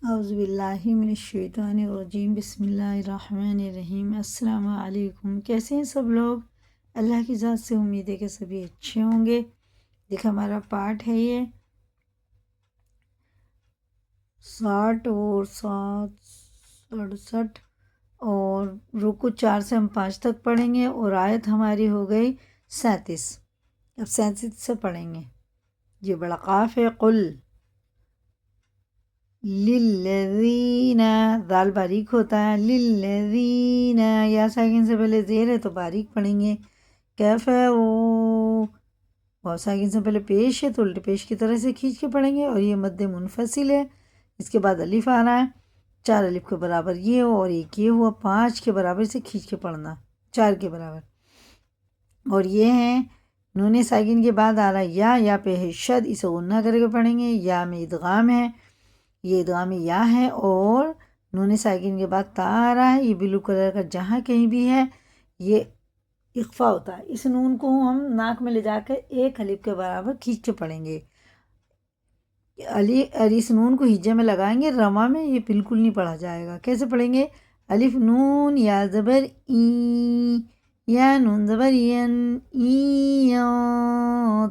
اعوذ باللہ من الشیطان الرجیم، بسم اللہ الرحمن الرحیم۔ السلام علیکم، کیسے ہیں سب لوگ؟ اللہ کی ذات سے امید ہے کہ سبھی اچھے ہوں گے۔ دیکھ ہمارا پارٹ ہے یہ 60 اور 67 اور رکو 4 سے ہم 5 تک پڑھیں گے، اور آیت ہماری ہو گئی 37۔ اب 37 سے پڑھیں گے۔ یہ بڑا قاف ہے۔ قل للذین، دال باریک ہوتا ہے، للذین، یا ساکن سے پہلے زیر ہے تو باریک پڑھیں گے۔ کفروا، واو ساکن سے پہلے پیش ہے تو الٹے پیش کی طرح سے کھینچ کے پڑھیں گے، اور یہ مد منفصل ہے، اس کے بعد الف آ رہا ہے، 4 الف کے برابر یہ ہو اور ایک یہ ہوا، 5 کے برابر سے کھینچ کے پڑھنا، 4 کے برابر۔ اور یہ ہیں نون ساکن کے بعد آ رہا ہے یا پہ ہے شد، اسے غنہ کر کے پڑھیں گے۔ یا میں ادغام ہے، یہ ادغام یا ہے، اور نون ساکن کے بعد تا آ رہا ہے، یہ بلو کلر کا جہاں کہیں بھی ہے یہ اخفا ہوتا ہے۔ اس نون کو ہم ناک میں لے جا کے ایک الف کے برابر کھینچ کے پڑھیں گے۔ اس نون کو ہجے میں لگائیں گے، رما میں یہ بالکل نہیں پڑھا جائے گا۔ کیسے پڑھیں گے؟ الف نون یا زبر ای، یا نون زبر ین،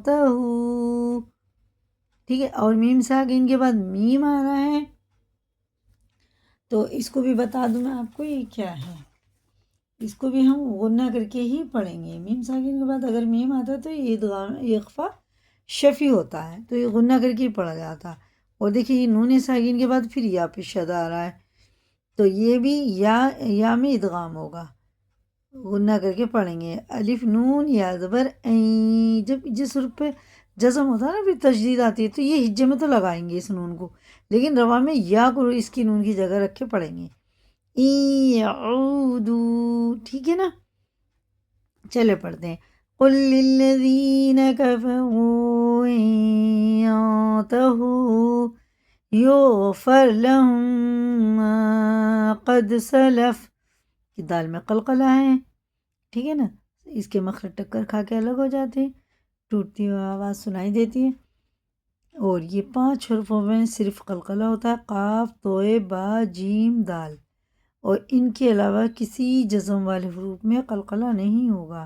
تہو، ٹھیک ہے۔ اور میم ساکن کے بعد میم آ رہا ہے، تو اس کو بھی بتا دوں میں آپ کو یہ کیا ہے۔ اس کو بھی ہم غنہ کر کے ہی پڑھیں گے۔ میم ساکن کے بعد اگر میم آتا ہے تو یہ ادغام اخفا شفی ہوتا ہے، تو یہ غنہ کر کے ہی پڑھا جاتا ہے۔ اور دیکھیے یہ نون ساکن کے بعد پھر یا پہ شد آ رہا ہے، تو یہ بھی یا میں ادغام ہوگا، غنہ کر کے پڑھیں گے۔ الف نون یا زبر این، جب جس حرف پہ جزم ہوتا ہے نا پھر تشدید آتی ہے، تو یہ ہجے میں تو لگائیں گے اس نون کو، لیکن روا میں یا کو اس کی نون کی جگہ رکھ کے پڑھیں گے۔ یعودو، ٹھیک ہے نا؟ چلے پڑھتے ہیں۔ قل للذین کفروا ان ينتہوا یغفر لهم ما قد سلف، کہ دال میں قلقلہ ہے، ٹھیک ہے نا؟ اس کے مخرج ٹکر کھا کے الگ ہو جاتے ہیں، ٹوٹتی ہوئی آواز سنائی دیتی ہے۔ اور یہ 5 حرفوں میں صرف قلقلہ ہوتا ہے، قاف، توئے، با، جیم، دال، اور ان کے علاوہ کسی جزم والے حروف میں قلقلہ نہیں ہوگا۔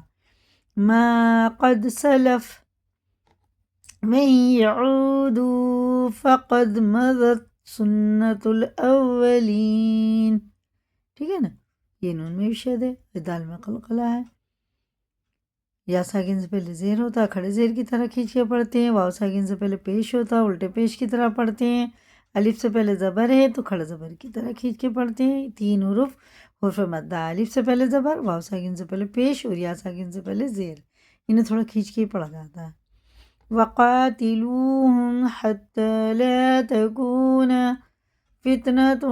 ما قد سلف من یعودوا فقد مضت سنت الاولین، ٹھیک ہے نا؟ یہ نون میں بھی شد ہے، دال میں قلقلہ ہے۔ یا ساکن سے پہلے زیر ہوتا ہے، کھڑے زیر کی طرح کھینچ کے پڑھتے ہیں۔ واو ساکن سے پہلے پیش ہوتا ہے، الٹے پیش کی طرح پڑھتے ہیں۔ الف سے پہلے زبر ہے تو کھڑے زبر کی طرح کھینچ کے پڑھتے ہیں۔ 3 حرف مدہ، الف سے پہلے زبر، واو ساکن سے پہلے پیش، اور یا ساکن سے پہلے زیر، انہیں تھوڑا کھینچ کے پڑھا جاتا ہے۔ وَقَاتِلُوهُمْ حَتَّى لَا تَكُونَ فِتْنَةٌ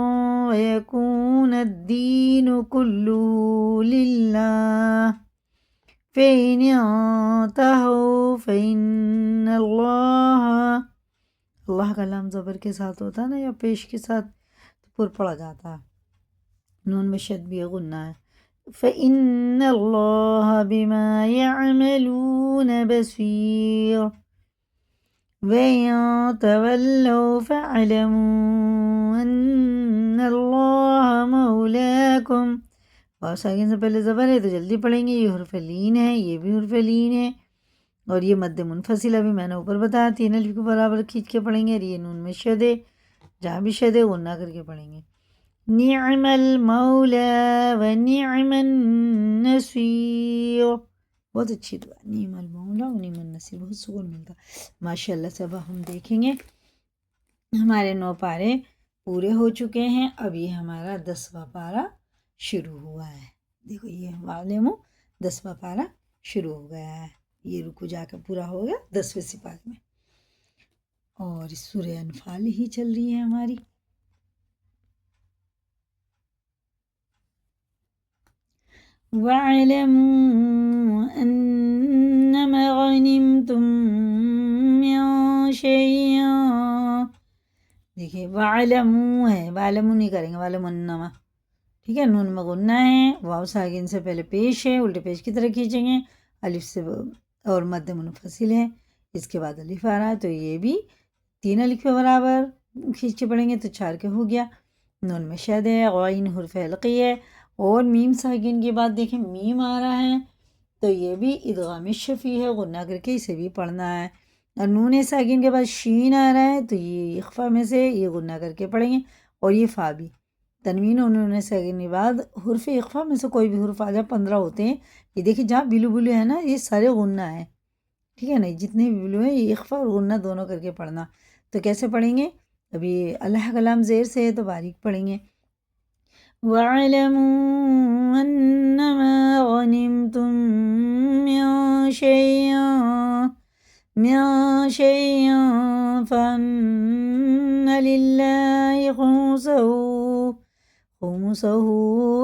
وَيَكُونَ الدِّينُ كُلُّهُ لِلَّهِ فَإِنِ انتهوا فَإِنَّ اللَّهَ، اللہ کا لام زبر کے ساتھ ہوتا ہے نا یا پیش کے ساتھ تو پر پڑا جاتا ہے، نون میں شد بھی غنہ ہے۔ فَإِنَّ اللَّهَ بِمَا يَعْمَلُونَ بَصِيرٌ وَإِن تَوَلَّوْا فَاعْلَمُوا أَنَّ اللَّهَ مَوْلَاكُمْ، اور ساکن سے پہلے زبر ہے تو جلدی پڑھیں گے، یہ حرف لین ہے، یہ بھی حرف لین ہے، اور یہ مد منفصل ابھی میں نے اوپر بتایا 3 الف کے برابر کھینچ کے پڑھیں گے، اور یہ نون میں شد ہے، جہاں بھی شد ہے غنہ کر کے پڑھیں گے۔ نعم المولا و نعم النصیر، بہت اچھی دعا، نعم المولا و نعم النصیر، بہت سکون ملتا ماشاء اللہ سے۔ اب ہم دیکھیں گے ہمارے 9 پارے پورے ہو چکے ہیں، اب یہ ہمارا 10واں پارہ شروع ہوا ہے۔ دیکھو یہ معلوم 10واں پارہ شروع ہو گیا ہے، یہ رکو جا کے پورا ہو گیا 10ویں سپارے میں، اور سورہ انفال ہی چل رہی ہے ہماری۔ وَاعْلَمُوا أَنَّمَا غَنِمْتُم مِّن شَيْءٍ، دیکھیے وَاعْلَمُوا ہے، وَاعْلَمُوا نہیں کریں گے، وَاعْلَمُوا، ٹھیک ہے؟ نون میں غنہ ہے، واو ساکن سے پہلے پیش ہے، الٹے پیش کی طرح کھینچیں گے، الف سے اور مد منفصل ہے، اس کے بعد الف آ رہا ہے تو یہ بھی 3 الف کے برابر کھینچ کے پڑھیں گے تو 4 کے ہو گیا. نون میں شد ہے، غین حرف حلقی ہے، اور میم ساکن کے بعد دیکھیں میم آ رہا ہے تو یہ بھی ادغام شفیع ہے، غنہ کر کے اسے بھی پڑھنا ہے. اور نون ساکن کے بعد شین آ رہا ہے تو یہ اخفا میں سے یہ غنہ کر کے پڑھیں گے. اور یہ فا بھی تنوین اور نون ساکن کے بعد حرف اخفا میں سے کوئی بھی حرف آ جائے 15 ہوتے ہیں. یہ دیکھیں جہاں بلو بلو ہے نا یہ سارے غنہ ہیں، ٹھیک ہے نا، جتنے بھی بلو ہیں یہ اخفا اور غنہ دونوں کر کے پڑھنا. تو کیسے پڑھیں گے؟ ابھی اللہ کلام زیر سے ہے تو باریک پڑھیں گے. وَاعْلَمُوا أَنَّمَا غَنِمْتُم مِّن شَيْءٍ فَأَنَّ لِلَّهِ خُمُسَهُ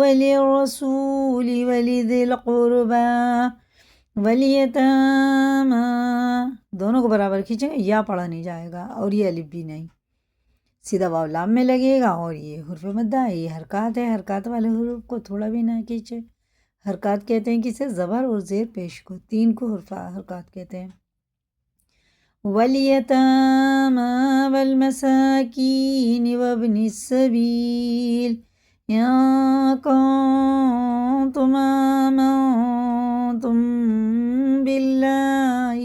وَلِلرَّسُولِ وَلِذِي الْقُرْبَىٰ وَالْيَتَامَىٰ. دونوں کو برابر کھینچیں گے، یا پڑھا نہیں جائے گا اور یہ الف بھی نہیں، سیدھا واو لام میں لگے گا. اور یہ حرف مدہ ہے، یہ حرکات ہے، حرکات والے حروف کو تھوڑا بھی نہ کھینچے. حرکات کہتے ہیں کسے؟ زبر اور زیر پیش کو، 3 کو حرکات کہتے ہیں. وَالْيَتَامَىٰ وَالْمَسَاكِينِ وَابْنِ السَّبِيلِ إِن كُنتُمْ آمَنتُم بِاللَّهِ.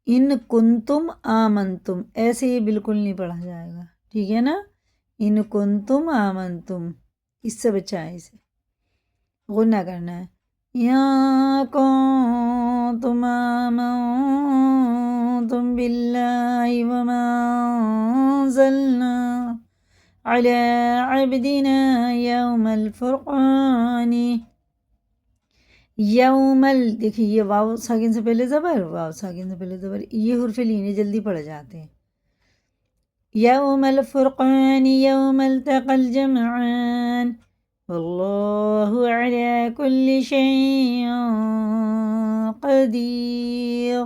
ان کنتم آمنتم ایسے یہ بالکل نہیں پڑھا جائے گا، ٹھیک ہے نا. ان کنتم آمنتم اس سے بچائیں، اسے غنہ کرنا ہے. یا کنتم آمنتم باللہ وما انزلنا علی عبدنا یوم الفرقان. دیکھیے یہ واو ساکن سے پہلے زبر، واو ساکن سے پہلے زبر، یہ حرف لینے جلدی پڑھ جاتے ہیں. یوم الفرقان یوم التقى الجمعان واللہ علی کل شیء قدیر.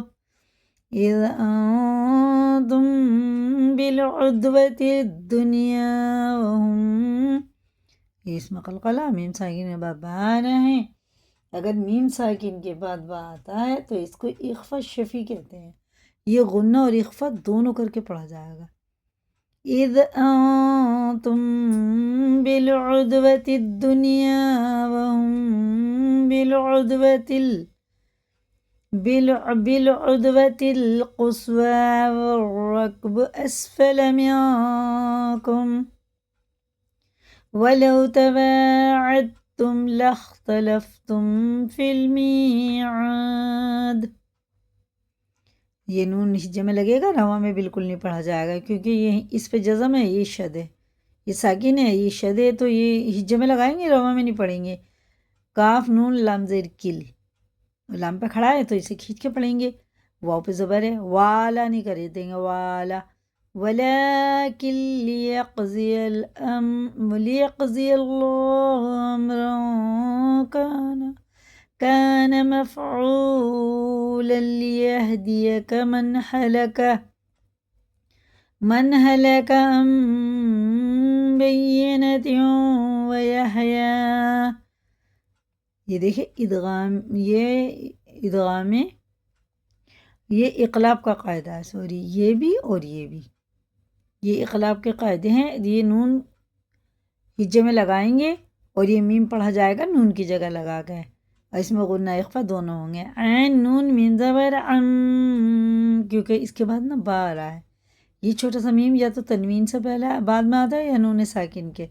اذ انتم بالعدوة الدنیا وهم، یہ اس میں قلقلہ میم ساکن میں با رہے ہیں. اگر میم ساکن کے بعد با آتا ہے تو اس کو اخفا شفیع کہتے ہیں. یہ غنہ اور اخفا دونوں کر کے پڑھا جائے گا. اذ انتم بالعدوة الدنیا وهم بالعدوة القصوى والركب اسفل منكم ولو تواعدتم لاختلفتم فی المیعاد. یہ نون ہجے میں لگے گا، رواں میں بالکل نہیں پڑھا جائے گا کیونکہ یہ اس پہ جزم ہے، یہ شد ہے، یہ ساکن ہے، یہ شد ہے، تو یہ ہجے میں لگائیں گے، رواں میں نہیں پڑھیں گے. کاف نون لام زیر کل، لام پہ کھڑا ہے تو اسے کھینچ کے پڑھیں گے. واو پہ زبر ہے، والا نہیں کر دیں گے، والا. ولیکن لیقضی اللہ امرا كان مفعولا ليهديك من هلك عن بينة ويحيى. یہ دیکھیں ادغام، یہ اقلاب کا قاعدہ ہے، سوری یہ بھی اور یہ بھی، یہ اقلاب کے قاعدے ہیں. یہ نون ہجے میں لگائیں گے اور یہ میم پڑھا جائے گا نون کی جگہ لگا کے، اور اس میں غنہ اخفا دونوں ہوں گے. عین نون میم زبر عم، کیونکہ اس کے بعد نا با آ رہا ہے. یہ چھوٹا سا میم یا تو تنوین سے پہلے بعد میں آتا ہے یا نون ساکن کے،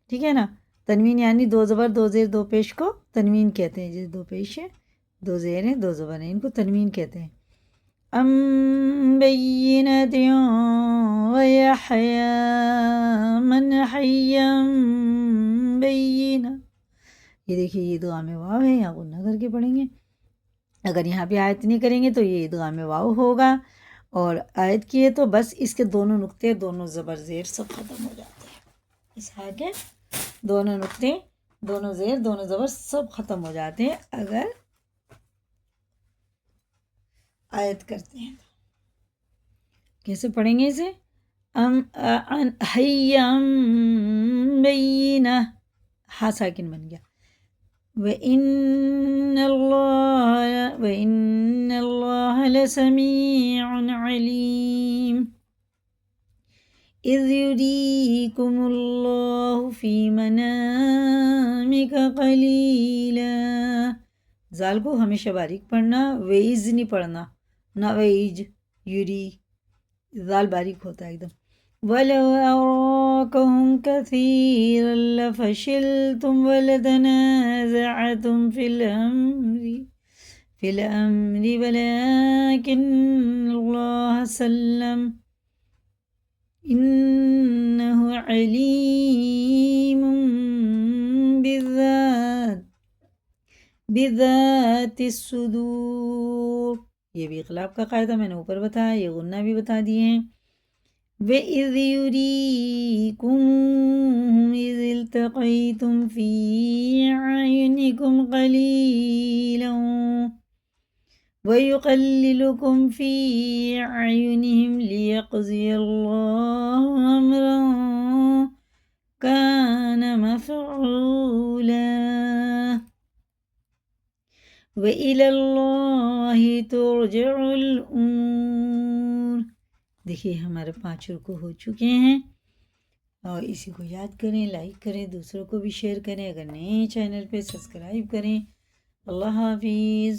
ٹھیک ہے نا. تنوین یعنی 2 زبر 2 زیر 2 پیش کو تنوین کہتے ہیں. جیسے 2 پیش ہے، 2 زیر ہیں، 2 زبر ہیں، ان کو تنوین کہتے ہیں. ام بینۃ ویحیی من حی بینہ. یہ دیکھیے یہ ادغام واو ہے، یہاں غنہ کر کے پڑھیں گے. اگر یہاں پہ آیت نہیں کریں گے تو یہ ادغام واو ہوگا، اور آیت کیے تو بس اس کے دونوں نقطے، دونوں زبر زیر سب ختم ہو جاتے ہیں. اس ہا کے دونوں نقطے، دونوں زیر، دونوں زبر سب ختم ہو جاتے ہیں اگر آیت کرتے ہیں. کیسے پڑھیں گے اسے؟ حیم بینہ، ہا ساکن بن گیا. وَإِنَّ اللَّهَ لَسَمِيعٌ عَلِيمٌ. اذ یریکم اللہ فی منامک قلیلا، زال کو ہمیشہ باریک پڑھنا، ویز نہیں پڑھنا، نہ ویج، یری، زال باریک ہوتا ہے ایک دم۔ وَلَوْ أَرَاكَهُمْ كَثِيرًا لَفَشِلْتُمْ وَلَتَنَازَعْتُمْ فِي الْأَمْرِ وَلَكِنَّ اللَّهَ سَلَّمَ إِنَّهُ عَلِيمٌ بِذَاتِ الصُّدُورِ۔ یہ بھی اقلاب کا قاعدہ میں نے اوپر بتایا، یہ غنہ بھی بتا دیے ہیں۔ وَإِذْ يُرِيكُمُوهُمْ إِذِ الْتَقَيْتُمْ فِي أَعْيُنِكُمْ قَلِيلًا وَيُقَلِّلُكُمْ فِي أَعْيُنِهِمْ لِيَقْضِيَ اللَّهُ أَمْرًا كَانَ مَفْعُولًا وَإِلَى اللَّهِ تُرْجَعُ الْأُمُورُ۔ دیکھیے ہمارے 5 رکوع ہو چکے ہیں، اور اسی کو یاد کریں، لائک کریں، دوسروں کو بھی شیئر کریں، اگر نئے چینل پہ سبسکرائب کریں۔ اللہ حافظ۔